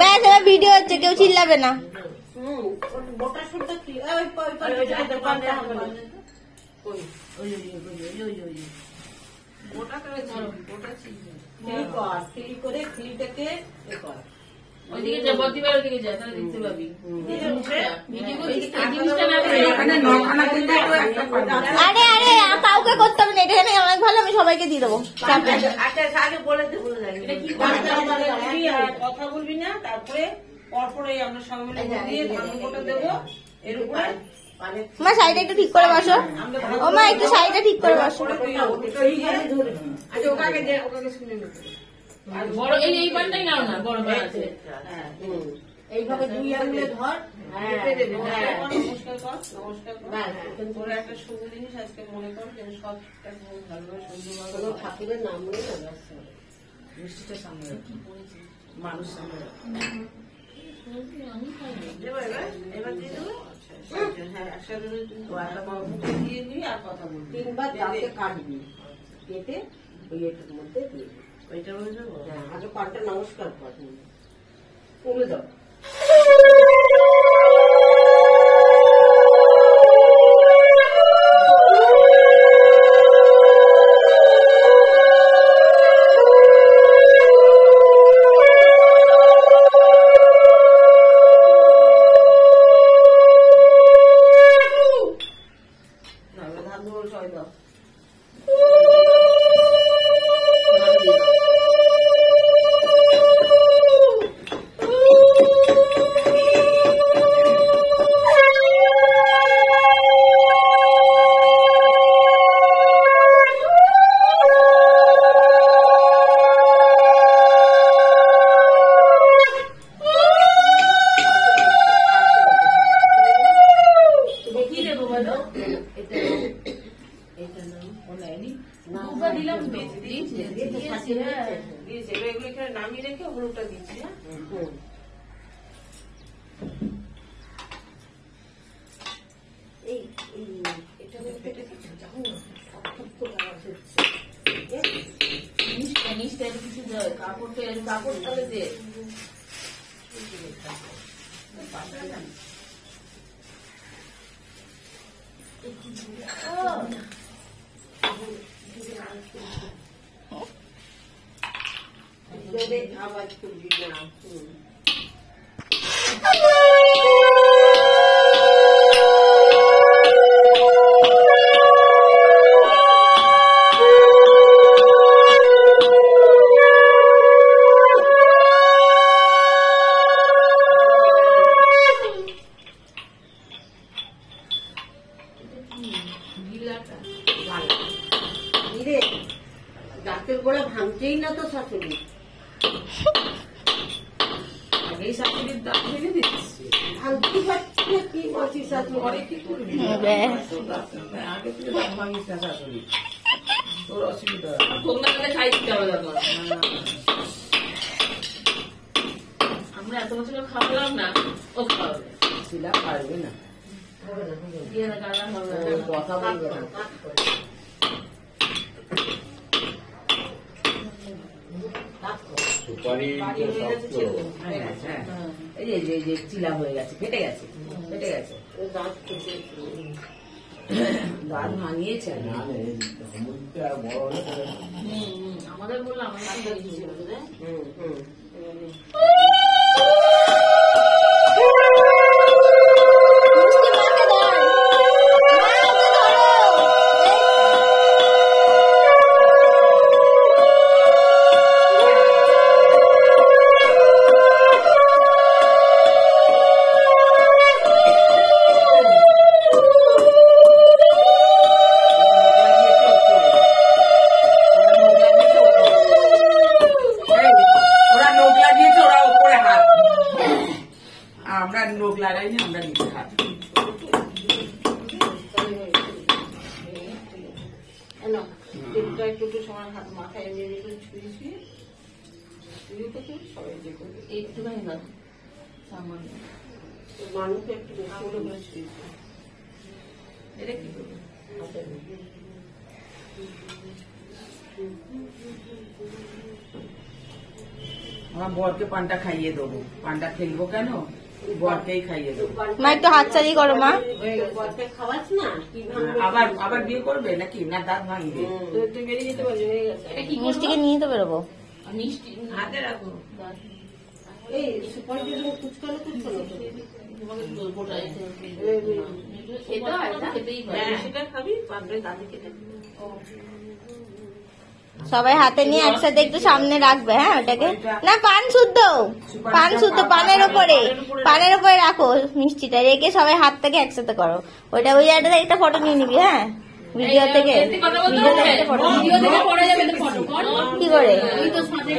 ব্যাস এবার ভিডিও হচ্ছে, কেউ চিল্লাবে না। আরে আরে কাউকে করতে হবে না, এটা অনেক ভালো, আমি সবাইকে দিয়ে দেবো। কথা বলবি না, তারপরে পরপর আমরা সবাই মিলে দিয়ে ধানটা দেবো এর উপরে। মা শাড়িটা একটু ঠিক করে বসো, ও মা একটু শাড়িটা ঠিক করে বসো। বড় এই পানটাই নাও না, বড় পান আছে এইভাবে দুই আঙুলে ধর, নমস্কার কর, নমস্কার কর। তোর একটা শুভ জিনিস আজকে মনে কর, যেন সবটা ভালোভাবে সুন্দরভাবে ঠাকুরের নাম নিয়ে মিষ্টিটা সামনে রাখি, মানুষ সামনে রাখি। এবার দিয়ে দেবো। হ্যাঁ, একসাথে দিয়ে দিবি আর কথা বলবি। 3 বার দাঁতে কাটবি, কেটে ওই এটার মধ্যে দিয়ে দিবি। ওইটার মধ্যে দেবো। হ্যাঁ, আগে পানটা নমস্কার কর, কমে দাও। নামিয়ে রেখে হলুদটা দিচ্ছি। কাপড়টা দে আওয়াজ করবি না। গাছের গোড়া ভাঙছেই না তো শাশুড়ি, আগেই শাশুড়ির দাঁত ভেঙে দিচ্ছি, ভাঙতে পারছি না। কি বলছিস শাশুড়ি, কি করবি? আগে থেকে দাঁত ভাঙিস না শাশুড়ি, তোর অসুবিধা। খাই দিতে হবে, আমরা এত বছর খাওয়ালাম না, ও খাওয়াবে, শিলা পারবে না, কথা বলবে না। এই যে চিলা হয়ে গেছে, ফেটে গেছে, ফেটে গেছে, দাঁত ভাঙিয়েছে। আমাদের বললাম লোক লাগাইনি, আমরা নিজে হাত একটু সবার হাত মাথায় ছুঁয়ে ছুঁয়ে সবাই যে করবে একটুখানি না, সামান্য মানুষ একটু বেশি হলে করে ছুঁয়েছে। এটা কি করবে? আমার বরকে পানটা খাইয়ে দেবো, পানটা খেলবো কেন, বরকেই খাইয়ে দেবো। মা একটু হাততালি করো মা। বরকে খাওয়াস না কি আবার আবার বিয়ে করবে নাকি, না দাঁত ভাঙবে? তুই বেরিয়ে যেতে পারবি, হয়ে গেছে। এটা কি মিষ্টিকে নিয়ে তো বেরোবো। মিষ্টি হাতে রাখো। এই সুপারি দিয়ে কুচকানো তোমাকে গোটা খেতে হয় না? খেতেই হয়। সেটা খাবি পারবে দাঁতে কেটে সবাই হাতে নিয়ে একসাথে একটু সামনে রাখবে, হ্যাঁ ওটাকে। না পান শুদ্ধ, পান শুদ্ধ, পানের ওপরে রাখো মিষ্টিটা, রেখে সবাই হাতটাকে একসাথে করো। ওটা ওই জায়গাটা একটা ফটো নিয়ে নিবি, হ্যাঁ ভিডিও থেকে, ভিডিও থেকে একটা ফটো ভিডিও থেকে পড়ে যাবে তো ফটো কর কি করে। তুই তো সাথে